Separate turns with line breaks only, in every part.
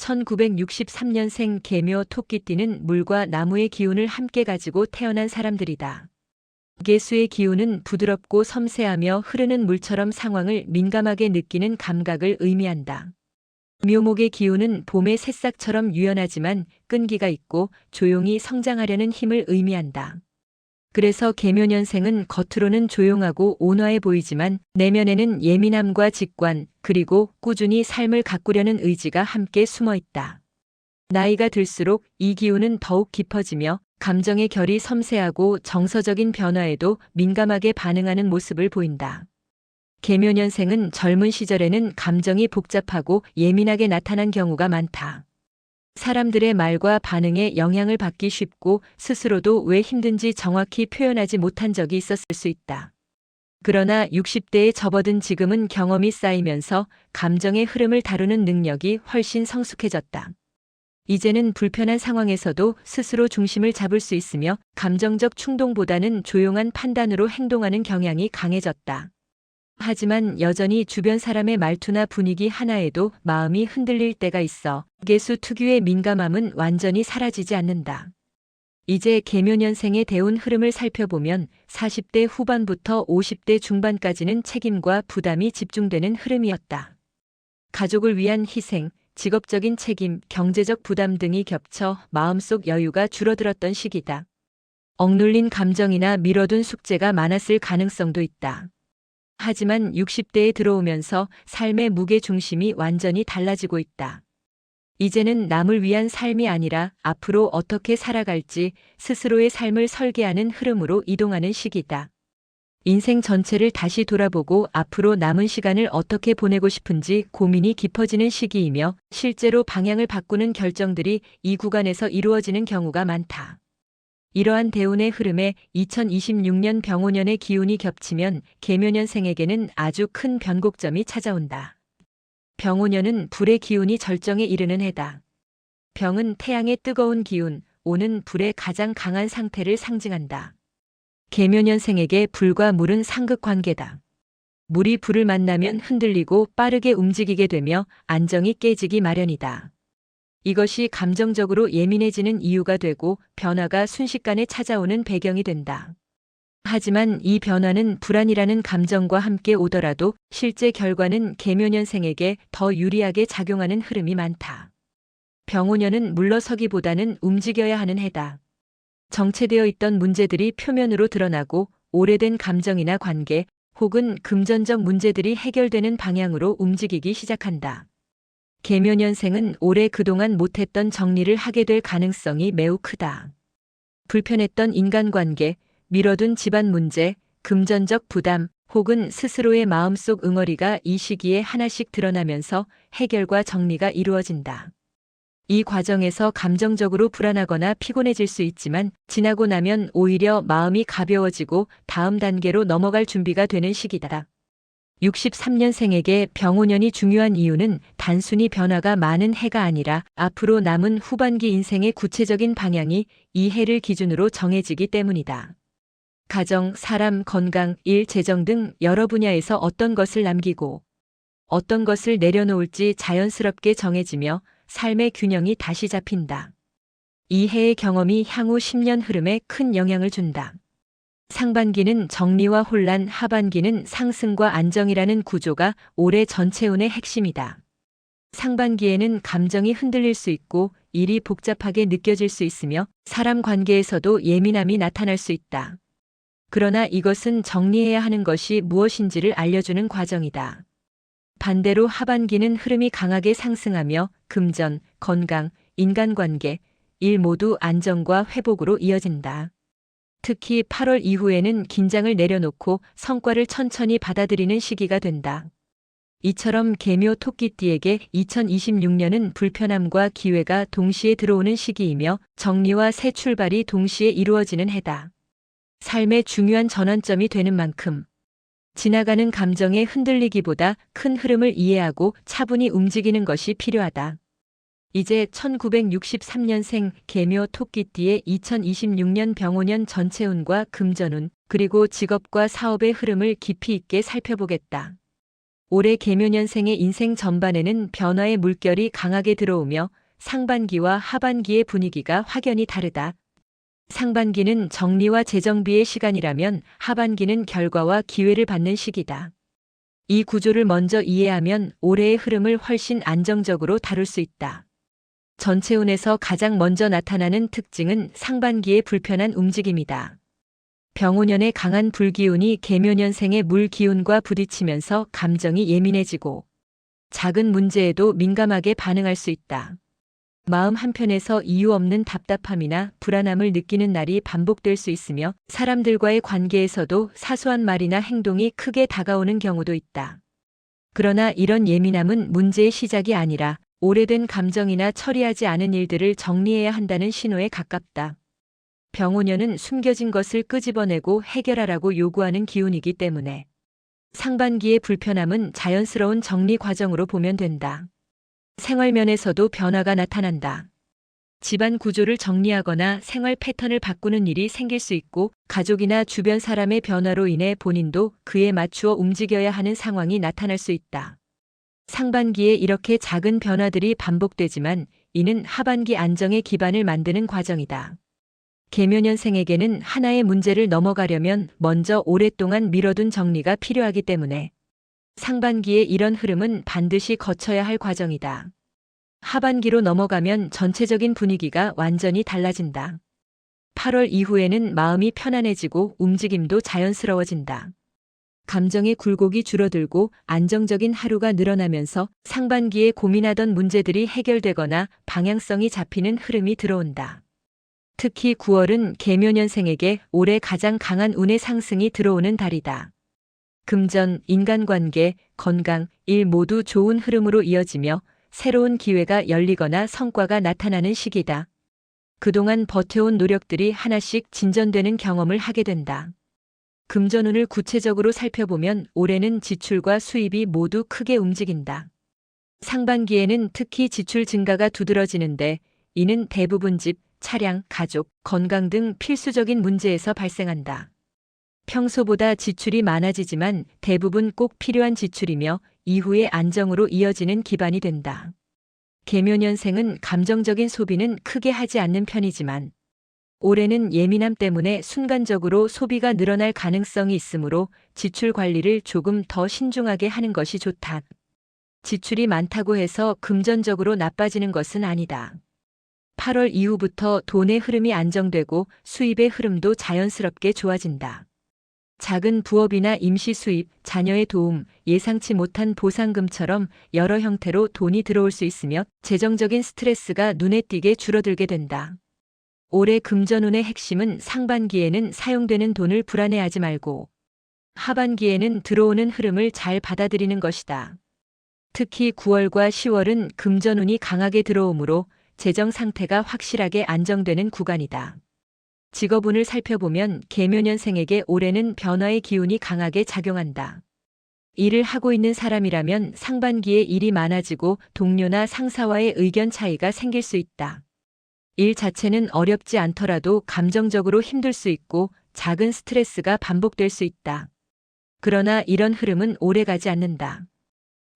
1963년생 개묘 토끼띠는 물과 나무의 기운을 함께 가지고 태어난 사람들이다. 개수의 기운은 부드럽고 섬세하며 흐르는 물처럼 상황을 민감하게 느끼는 감각을 의미한다. 묘목의 기운은 봄의 새싹처럼 유연하지만 끈기가 있고 조용히 성장하려는 힘을 의미한다. 그래서 개묘년생은 겉으로는 조용하고 온화해 보이지만 내면에는 예민함과 직관, 그리고 꾸준히 삶을 가꾸려는 의지가 함께 숨어 있다. 나이가 들수록 이 기운은 더욱 깊어지며 감정의 결이 섬세하고 정서적인 변화에도 민감하게 반응하는 모습을 보인다. 개묘년생은 젊은 시절에는 감정이 복잡하고 예민하게 나타난 경우가 많다. 사람들의 말과 반응에 영향을 받기 쉽고 스스로도 왜 힘든지 정확히 표현하지 못한 적이 있었을 수 있다. 그러나 60대에 접어든 지금은 경험이 쌓이면서 감정의 흐름을 다루는 능력이 훨씬 성숙해졌다. 이제는 불편한 상황에서도 스스로 중심을 잡을 수 있으며 감정적 충동보다는 조용한 판단으로 행동하는 경향이 강해졌다. 하지만 여전히 주변 사람의 말투나 분위기 하나에도 마음이 흔들릴 때가 있어 개수 특유의 민감함은 완전히 사라지지 않는다. 이제 개묘년생의 대운 흐름을 살펴보면 40대 후반부터 50대 중반까지는 책임과 부담이 집중되는 흐름이었다. 가족을 위한 희생, 직업적인 책임, 경제적 부담 등이 겹쳐 마음속 여유가 줄어들었던 시기다. 억눌린 감정이나 미뤄둔 숙제가 많았을 가능성도 있다. 하지만 60대에 들어오면서 삶의 무게 중심이 완전히 달라지고 있다. 이제는 남을 위한 삶이 아니라 앞으로 어떻게 살아갈지 스스로의 삶을 설계하는 흐름으로 이동하는 시기다. 인생 전체를 다시 돌아보고 앞으로 남은 시간을 어떻게 보내고 싶은지 고민이 깊어지는 시기이며 실제로 방향을 바꾸는 결정들이 이 구간에서 이루어지는 경우가 많다. 이러한 대운의 흐름에 2026년 병오년의 기운이 겹치면 개묘년생에게는 아주 큰 변곡점이 찾아온다. 병오년은 불의 기운이 절정에 이르는 해다. 병은 태양의 뜨거운 기운, 오는 불의 가장 강한 상태를 상징한다. 개묘년생에게 불과 물은 상극 관계다. 물이 불을 만나면 흔들리고 빠르게 움직이게 되며 안정이 깨지기 마련이다. 이것이 감정적으로 예민해지는 이유가 되고 변화가 순식간에 찾아오는 배경이 된다. 하지만 이 변화는 불안이라는 감정과 함께 오더라도 실제 결과는 개묘년생에게 더 유리하게 작용하는 흐름이 많다. 병오년은 물러서기보다는 움직여야 하는 해다. 정체되어 있던 문제들이 표면으로 드러나고 오래된 감정이나 관계 혹은 금전적 문제들이 해결되는 방향으로 움직이기 시작한다. 개묘년생은 올해 그동안 못했던 정리를 하게 될 가능성이 매우 크다. 불편했던 인간관계, 미뤄둔 집안 문제, 금전적 부담, 혹은 스스로의 마음속 응어리가 이 시기에 하나씩 드러나면서 해결과 정리가 이루어진다. 이 과정에서 감정적으로 불안하거나 피곤해질 수 있지만 지나고 나면 오히려 마음이 가벼워지고 다음 단계로 넘어갈 준비가 되는 시기다. 63년생에게 병오년이 중요한 이유는 단순히 변화가 많은 해가 아니라 앞으로 남은 후반기 인생의 구체적인 방향이 이 해를 기준으로 정해지기 때문이다. 가정, 사람, 건강, 일, 재정 등 여러 분야에서 어떤 것을 남기고 어떤 것을 내려놓을지 자연스럽게 정해지며 삶의 균형이 다시 잡힌다. 이 해의 경험이 향후 10년 흐름에 큰 영향을 준다. 상반기는 정리와 혼란, 하반기는 상승과 안정이라는 구조가 올해 전체운의 핵심이다. 상반기에는 감정이 흔들릴 수 있고 일이 복잡하게 느껴질 수 있으며 사람 관계에서도 예민함이 나타날 수 있다. 그러나 이것은 정리해야 하는 것이 무엇인지를 알려주는 과정이다. 반대로 하반기는 흐름이 강하게 상승하며 금전, 건강, 인간관계, 일 모두 안정과 회복으로 이어진다. 특히 8월 이후에는 긴장을 내려놓고 성과를 천천히 받아들이는 시기가 된다. 이처럼 개묘 토끼띠에게 2026년은 불편함과 기회가 동시에 들어오는 시기이며 정리와 새 출발이 동시에 이루어지는 해다. 삶의 중요한 전환점이 되는 만큼 지나가는 감정에 흔들리기보다 큰 흐름을 이해하고 차분히 움직이는 것이 필요하다. 이제 1963년생 개묘 토끼띠의 2026년 병오년 전체운과 금전운, 그리고 직업과 사업의 흐름을 깊이 있게 살펴보겠다. 올해 계묘년생의 인생 전반에는 변화의 물결이 강하게 들어오며 상반기와 하반기의 분위기가 확연히 다르다. 상반기는 정리와 재정비의 시간이라면 하반기는 결과와 기회를 받는 시기다. 이 구조를 먼저 이해하면 올해의 흐름을 훨씬 안정적으로 다룰 수 있다. 전체운에서 가장 먼저 나타나는 특징은 상반기의 불편한 움직임이다. 병오년의 강한 불기운이 계묘년생의 물기운과 부딪히면서 감정이 예민해지고 작은 문제에도 민감하게 반응할 수 있다. 마음 한편에서 이유 없는 답답함이나 불안함을 느끼는 날이 반복될 수 있으며 사람들과의 관계에서도 사소한 말이나 행동이 크게 다가오는 경우도 있다. 그러나 이런 예민함은 문제의 시작이 아니라 오래된 감정이나 처리하지 않은 일들을 정리해야 한다는 신호에 가깝다. 병오년은 숨겨진 것을 끄집어내고 해결하라고 요구하는 기운이기 때문에 상반기의 불편함은 자연스러운 정리 과정으로 보면 된다. 생활면에서도 변화가 나타난다. 집안 구조를 정리하거나 생활 패턴을 바꾸는 일이 생길 수 있고 가족이나 주변 사람의 변화로 인해 본인도 그에 맞추어 움직여야 하는 상황이 나타날 수 있다. 상반기에 이렇게 작은 변화들이 반복되지만 이는 하반기 안정의 기반을 만드는 과정이다. 계묘년생에게는 하나의 문제를 넘어가려면 먼저 오랫동안 미뤄둔 정리가 필요하기 때문에 상반기에 이런 흐름은 반드시 거쳐야 할 과정이다. 하반기로 넘어가면 전체적인 분위기가 완전히 달라진다. 8월 이후에는 마음이 편안해지고 움직임도 자연스러워진다. 감정의 굴곡이 줄어들고 안정적인 하루가 늘어나면서 상반기에 고민하던 문제들이 해결되거나 방향성이 잡히는 흐름이 들어온다. 특히 9월은 계묘년생에게 올해 가장 강한 운의 상승이 들어오는 달이다. 금전, 인간관계, 건강, 일 모두 좋은 흐름으로 이어지며 새로운 기회가 열리거나 성과가 나타나는 시기다. 그동안 버텨온 노력들이 하나씩 진전되는 경험을 하게 된다. 금전운을 구체적으로 살펴보면 올해는 지출과 수입이 모두 크게 움직인다. 상반기에는 특히 지출 증가가 두드러지는데 이는 대부분 집, 차량, 가족, 건강 등 필수적인 문제에서 발생한다. 평소보다 지출이 많아지지만 대부분 꼭 필요한 지출이며 이후의 안정으로 이어지는 기반이 된다. 계묘년생은 감정적인 소비는 크게 하지 않는 편이지만 올해는 예민함 때문에 순간적으로 소비가 늘어날 가능성이 있으므로 지출 관리를 조금 더 신중하게 하는 것이 좋다. 지출이 많다고 해서 금전적으로 나빠지는 것은 아니다. 8월 이후부터 돈의 흐름이 안정되고 수입의 흐름도 자연스럽게 좋아진다. 작은 부업이나 임시 수입, 자녀의 도움, 예상치 못한 보상금처럼 여러 형태로 돈이 들어올 수 있으며 재정적인 스트레스가 눈에 띄게 줄어들게 된다. 올해 금전운의 핵심은 상반기에는 사용되는 돈을 불안해하지 말고 하반기에는 들어오는 흐름을 잘 받아들이는 것이다. 특히 9월과 10월은 금전운이 강하게 들어오므로 재정 상태가 확실하게 안정되는 구간이다. 직업운을 살펴보면 계묘년생에게 올해는 변화의 기운이 강하게 작용한다. 일을 하고 있는 사람이라면 상반기에 일이 많아지고 동료나 상사와의 의견 차이가 생길 수 있다. 일 자체는 어렵지 않더라도 감정적으로 힘들 수 있고 작은 스트레스가 반복될 수 있다. 그러나 이런 흐름은 오래가지 않는다.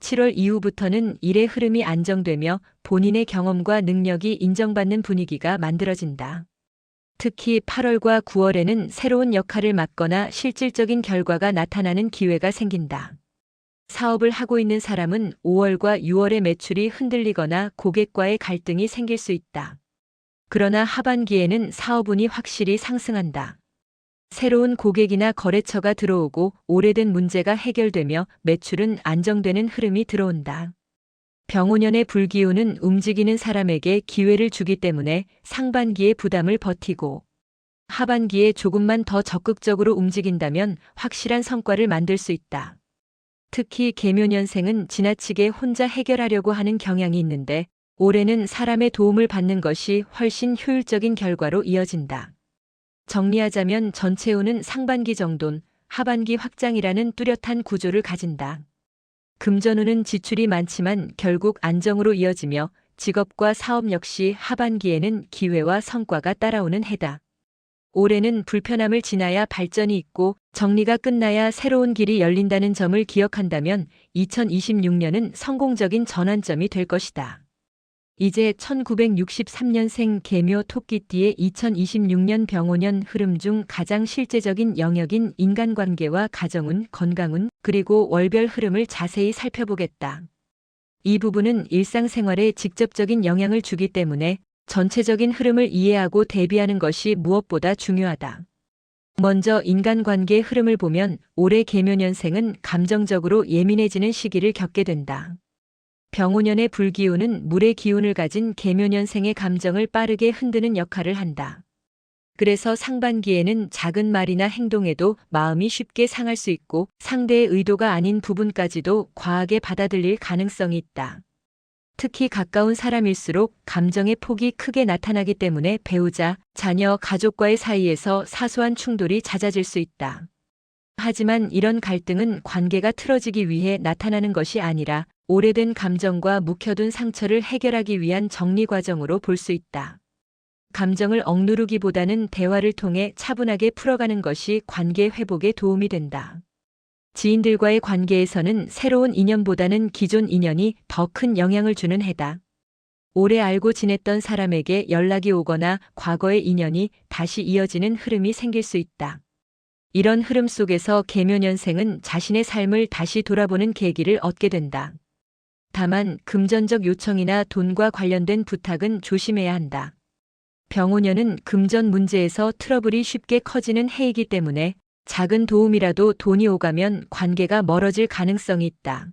7월 이후부터는 일의 흐름이 안정되며 본인의 경험과 능력이 인정받는 분위기가 만들어진다. 특히 8월과 9월에는 새로운 역할을 맡거나 실질적인 결과가 나타나는 기회가 생긴다. 사업을 하고 있는 사람은 5월과 6월에 매출이 흔들리거나 고객과의 갈등이 생길 수 있다. 그러나 하반기에는 사업운이 확실히 상승한다. 새로운 고객이나 거래처가 들어오고 오래된 문제가 해결되며 매출은 안정되는 흐름이 들어온다. 병오년의 불기운은 움직이는 사람에게 기회를 주기 때문에 상반기의 부담을 버티고 하반기에 조금만 더 적극적으로 움직인다면 확실한 성과를 만들 수 있다. 특히 계묘년생은 지나치게 혼자 해결하려고 하는 경향이 있는데 올해는 사람의 도움을 받는 것이 훨씬 효율적인 결과로 이어진다. 정리하자면 전체운은 상반기 정돈, 하반기 확장이라는 뚜렷한 구조를 가진다. 금전운은 지출이 많지만 결국 안정으로 이어지며 직업과 사업 역시 하반기에는 기회와 성과가 따라오는 해다. 올해는 불편함을 지나야 발전이 있고 정리가 끝나야 새로운 길이 열린다는 점을 기억한다면 2026년은 성공적인 전환점이 될 것이다. 이제 1963년생 개묘 토끼띠의 2026년 병오년 흐름 중 가장 실제적인 영역인 인간관계와 가정운, 건강운, 그리고 월별 흐름을 자세히 살펴보겠다. 이 부분은 일상생활에 직접적인 영향을 주기 때문에 전체적인 흐름을 이해하고 대비하는 것이 무엇보다 중요하다. 먼저 인간관계 흐름을 보면 올해 개묘년생은 감정적으로 예민해지는 시기를 겪게 된다. 병오년의 불기운은 물의 기운을 가진 개묘년생의 감정을 빠르게 흔드는 역할을 한다. 그래서 상반기에는 작은 말이나 행동에도 마음이 쉽게 상할 수 있고 상대의 의도가 아닌 부분까지도 과하게 받아들일 가능성이 있다. 특히 가까운 사람일수록 감정의 폭이 크게 나타나기 때문에 배우자, 자녀, 가족과의 사이에서 사소한 충돌이 잦아질 수 있다. 하지만 이런 갈등은 관계가 틀어지기 위해 나타나는 것이 아니라 오래된 감정과 묵혀둔 상처를 해결하기 위한 정리 과정으로 볼 수 있다. 감정을 억누르기보다는 대화를 통해 차분하게 풀어가는 것이 관계 회복에 도움이 된다. 지인들과의 관계에서는 새로운 인연보다는 기존 인연이 더 큰 영향을 주는 해다. 오래 알고 지냈던 사람에게 연락이 오거나 과거의 인연이 다시 이어지는 흐름이 생길 수 있다. 이런 흐름 속에서 개묘년생은 자신의 삶을 다시 돌아보는 계기를 얻게 된다. 다만 금전적 요청이나 돈과 관련된 부탁은 조심해야 한다. 병오년은 금전 문제에서 트러블이 쉽게 커지는 해이기 때문에 작은 도움이라도 돈이 오가면 관계가 멀어질 가능성이 있다.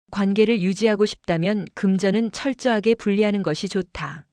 관계를 유지하고 싶다면 금전은 철저하게 분리하는 것이 좋다.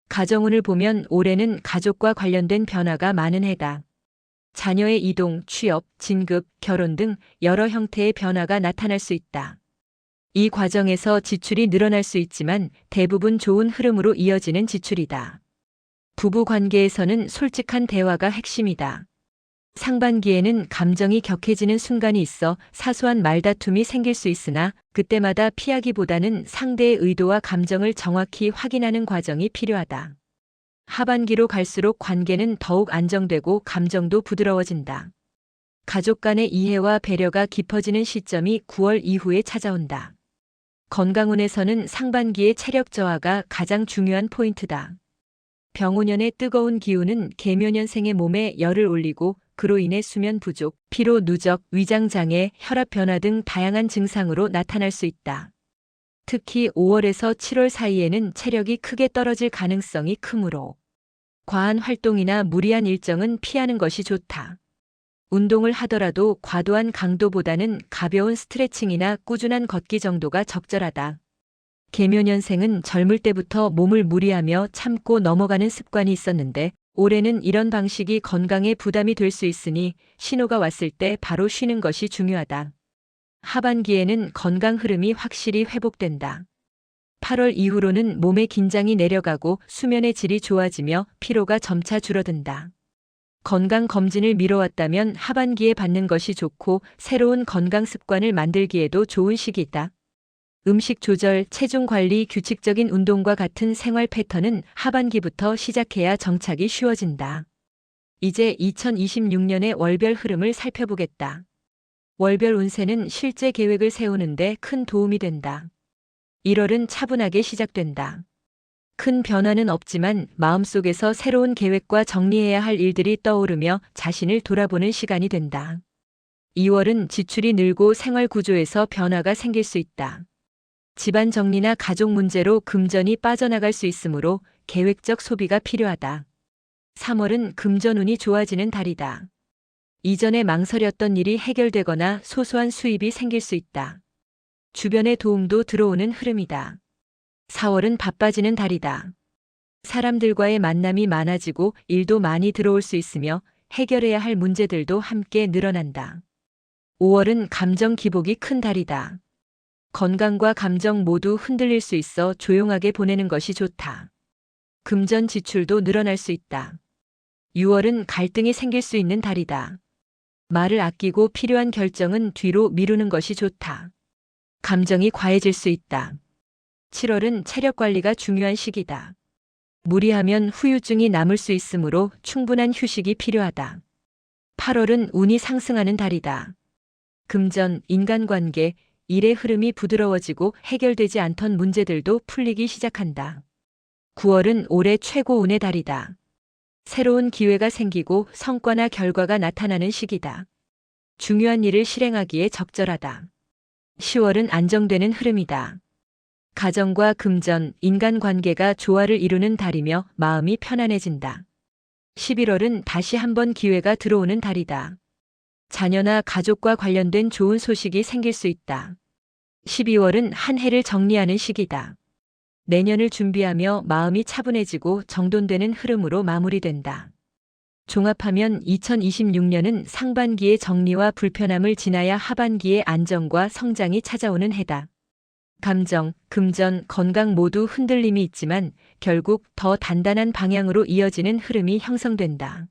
가정운을 보면 올해는 가족과 관련된 변화가 많은 해다. 자녀의 이동, 취업, 진급, 결혼 등 여러 형태의 변화가 나타날 수 있다. 이 과정에서 지출이 늘어날 수 있지만 대부분 좋은 흐름으로 이어지는 지출이다. 부부 관계에서는 솔직한 대화가 핵심이다. 상반기에는 감정이 격해지는 순간이 있어 사소한 말다툼이 생길 수 있으나 그때마다 피하기보다는 상대의 의도와 감정을 정확히 확인하는 과정이 필요하다. 하반기로 갈수록 관계는 더욱 안정되고 감정도 부드러워진다. 가족 간의 이해와 배려가 깊어지는 시점이 9월 이후에 찾아온다. 건강운에서는 상반기의 체력 저하가 가장 중요한 포인트다. 병오년의 뜨거운 기운은 개묘년생의 몸에 열을 올리고 그로 인해 수면 부족, 피로 누적, 위장장애, 혈압 변화 등 다양한 증상으로 나타날 수 있다. 특히 5월에서 7월 사이에는 체력이 크게 떨어질 가능성이 크므로 과한 활동이나 무리한 일정은 피하는 것이 좋다. 운동을 하더라도 과도한 강도보다는 가벼운 스트레칭이나 꾸준한 걷기 정도가 적절하다. 개묘년생은 젊을 때부터 몸을 무리하며 참고 넘어가는 습관이 있었는데 올해는 이런 방식이 건강에 부담이 될 수 있으니 신호가 왔을 때 바로 쉬는 것이 중요하다. 하반기에는 건강 흐름이 확실히 회복된다. 8월 이후로는 몸의 긴장이 내려가고 수면의 질이 좋아지며 피로가 점차 줄어든다. 건강 검진을 미뤄왔다면 하반기에 받는 것이 좋고 새로운 건강 습관을 만들기에도 좋은 시기다. 음식 조절, 체중 관리, 규칙적인 운동과 같은 생활 패턴은 하반기부터 시작해야 정착이 쉬워진다. 이제 2026년의 월별 흐름을 살펴보겠다. 월별 운세는 실제 계획을 세우는데 큰 도움이 된다. 1월은 차분하게 시작된다. 큰 변화는 없지만 마음속에서 새로운 계획과 정리해야 할 일들이 떠오르며 자신을 돌아보는 시간이 된다. 2월은 지출이 늘고 생활 구조에서 변화가 생길 수 있다. 집안 정리나 가족 문제로 금전이 빠져나갈 수 있으므로 계획적 소비가 필요하다. 3월은 금전운이 좋아지는 달이다. 이전에 망설였던 일이 해결되거나 소소한 수입이 생길 수 있다. 주변의 도움도 들어오는 흐름이다. 4월은 바빠지는 달이다. 사람들과의 만남이 많아지고 일도 많이 들어올 수 있으며 해결해야 할 문제들도 함께 늘어난다. 5월은 감정 기복이 큰 달이다. 건강과 감정 모두 흔들릴 수 있어 조용하게 보내는 것이 좋다. 금전 지출도 늘어날 수 있다. 6월은 갈등이 생길 수 있는 달이다. 말을 아끼고 필요한 결정은 뒤로 미루는 것이 좋다. 감정이 과해질 수 있다. 7월은 체력 관리가 중요한 시기다. 무리하면 후유증이 남을 수 있으므로 충분한 휴식이 필요하다. 8월은 운이 상승하는 달이다. 금전, 인간관계, 일의 흐름이 부드러워지고 해결되지 않던 문제들도 풀리기 시작한다. 9월은 올해 최고 운의 달이다. 새로운 기회가 생기고 성과나 결과가 나타나는 시기다. 중요한 일을 실행하기에 적절하다. 10월은 안정되는 흐름이다. 가정과 금전, 인간관계가 조화를 이루는 달이며 마음이 편안해진다. 11월은 다시 한번 기회가 들어오는 달이다. 자녀나 가족과 관련된 좋은 소식이 생길 수 있다. 12월은 한 해를 정리하는 시기다. 내년을 준비하며 마음이 차분해지고 정돈되는 흐름으로 마무리된다. 종합하면 2026년은 상반기의 정리와 불편함을 지나야 하반기의 안정과 성장이 찾아오는 해다. 감정, 금전, 건강 모두 흔들림이 있지만 결국 더 단단한 방향으로 이어지는 흐름이 형성된다.